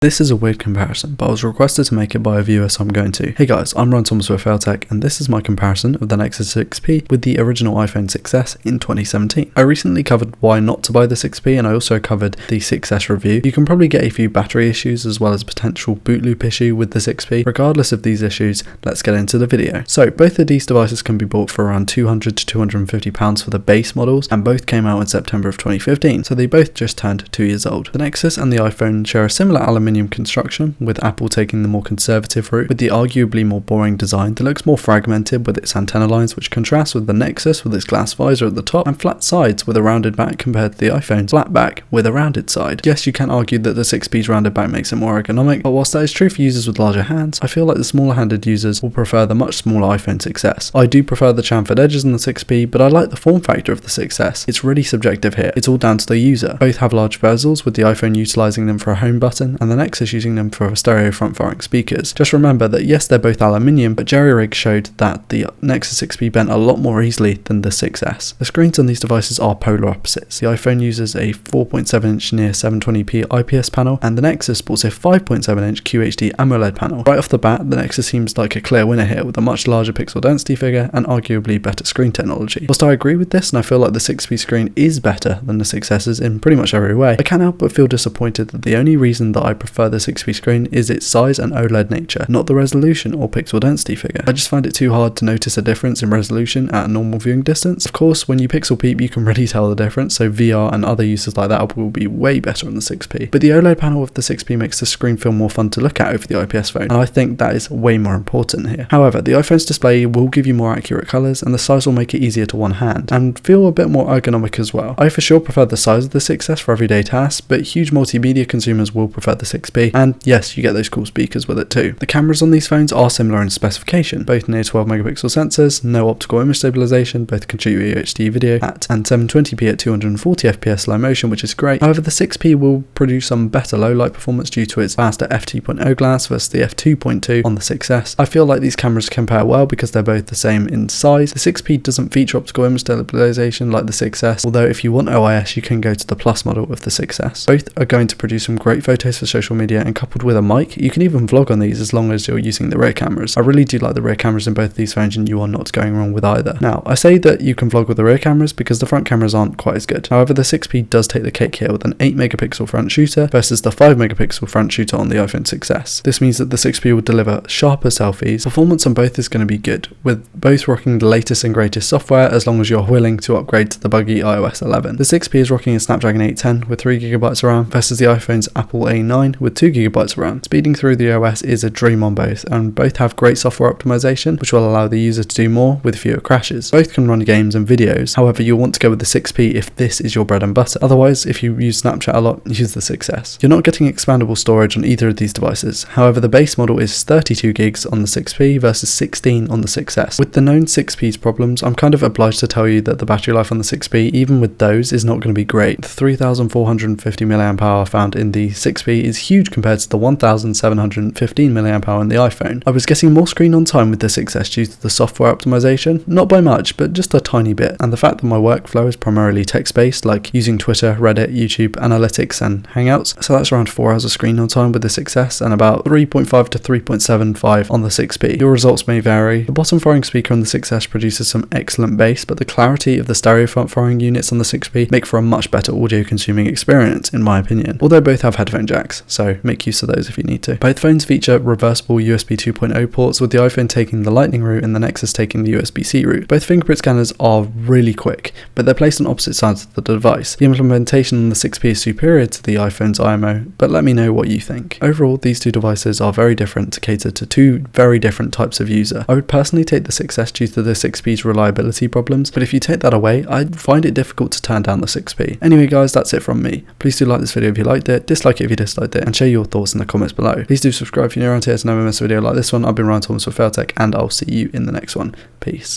This is a weird comparison, but I was requested to make it by a viewer, so I'm going to. Hey guys, I'm Ryan Thomas with Failtech, and this is my comparison of the Nexus 6P with the original iPhone 6S in 2017. I recently covered why not to buy the 6P, and I also covered the 6S review. You can probably get a few battery issues as well as a potential boot loop issue with the 6P. Regardless of these issues, let's get into the video. So both of these devices can be bought for around £200 to £250 for the base models, and both came out in September of 2015, so they both just turned 2 years old. The Nexus and the iPhone share a similar aluminium construction, with Apple taking the more conservative route with the arguably more boring design that looks more fragmented with its antenna lines, which contrasts with the Nexus with its glass visor at the top and flat sides with a rounded back compared to the iPhone's flat back with a rounded side. Yes, you can argue that the 6P's rounded back makes it more ergonomic, but whilst that is true for users with larger hands, I feel like the smaller handed users will prefer the much smaller iPhone 6S. I do prefer the chamfered edges in the 6P, but I like the form factor of the 6S. It's really subjective here, it's all down to the user. Both have large bezels, with the iPhone utilising them for a home button and the Nexus using them for stereo front-firing speakers. Just remember that yes, they're both aluminium, but jerry rig showed that the Nexus 6P bent a lot more easily than the 6S. The screens on these devices are polar opposites. The iPhone uses a 4.7-inch near 720p IPS panel, and the Nexus sports a 5.7-inch QHD AMOLED panel. Right off the bat, the Nexus seems like a clear winner here, with a much larger pixel density figure and arguably better screen technology. Whilst I agree with this, and I feel like the 6P screen is better than the 6S's in pretty much every way, I can't help but feel disappointed that the only reason that I prefer the 6P screen is its size and OLED nature, not the resolution or pixel density figure. I just find it too hard to notice a difference in resolution at a normal viewing distance. Of course, when you pixel peep, you can really tell the difference, so VR and other uses like that will be way better on the 6P. But the OLED panel of the 6P makes the screen feel more fun to look at over the IPS phone, and I think that is way more important here. However, the iPhone's display will give you more accurate colours, and the size will make it easier to one hand, and feel a bit more ergonomic as well. I for sure prefer the size of the 6S for everyday tasks, but huge multimedia consumers will prefer the 6P, and yes, you get those cool speakers with it too. The cameras on these phones are similar in specification, both near 12 megapixel sensors, no optical image stabilization, both can shoot UHD video at and 720p at 240 fps slow motion, which is great. However, the 6P will produce some better low light performance due to its faster f2.0 glass versus the f2.2 on the 6S. I feel like these cameras compare well because they're both the same in size. The 6P doesn't feature optical image stabilization like the 6S, although if you want OIS you can go to the Plus model of the 6S. Both are going to produce some great photos for social media, and coupled with a mic, you can even vlog on these as long as you're using the rear cameras. I really do like the rear cameras in both of these phones, and you are not going wrong with either. Now, I say that you can vlog with the rear cameras because the front cameras aren't quite as good. However, the 6P does take the cake here with an 8 megapixel front shooter versus the 5 megapixel front shooter on the iPhone 6S. This means that the 6P will deliver sharper selfies. Performance on both is going to be good, with both rocking the latest and greatest software as long as you're willing to upgrade to the buggy iOS 11. The 6P is rocking a Snapdragon 810 with 3GB of RAM versus the iPhone's Apple A9 with 2GB of RAM. Speeding through the OS is a dream on both, and both have great software optimization, which will allow the user to do more with fewer crashes. Both can run games and videos. However, you'll want to go with the 6P if this is your bread and butter. Otherwise, if you use Snapchat a lot, use the 6S. You're not getting expandable storage on either of these devices. However, the base model is 32 gigs on the 6P versus 16 on the 6S. With the known 6P's problems, I'm kind of obliged to tell you that the battery life on the 6P, even with those, is not going to be great. The 3450 mAh found in the 6P is huge compared to the 1715 mAh in the iPhone. I was getting more screen on time with the 6S due to the software optimization, not by much, but just a tiny bit, and the fact that my workflow is primarily text-based, like using Twitter, Reddit, YouTube, Analytics, and Hangouts, so that's around 4 hours of screen on time with the 6S and about 3.5 to 3.75 on the 6P. Your results may vary. The bottom firing speaker on the 6S produces some excellent bass, but the clarity of the stereo front firing units on the 6P make for a much better audio consuming experience, in my opinion, although both have headphone jacks, so make use of those if you need to. Both phones feature reversible USB 2.0 ports, with the iPhone taking the Lightning route and the Nexus taking the USB-C route. Both fingerprint scanners are really quick, but they're placed on opposite sides of the device. The implementation on the 6P is superior to the iPhone's IMO, but let me know what you think. Overall, these two devices are very different to cater to two very different types of user. I would personally take the 6S due to the 6P's reliability problems, but if you take that away, I'd find it difficult to turn down the 6P. Anyway guys, that's it from me. Please do like this video if you liked it, dislike it if you disliked it, and share your thoughts in the comments below. Please do subscribe if you're new around here to never miss a video like this one. I've been Ryan Thomas with Failtech, and I'll see you in the next one. Peace.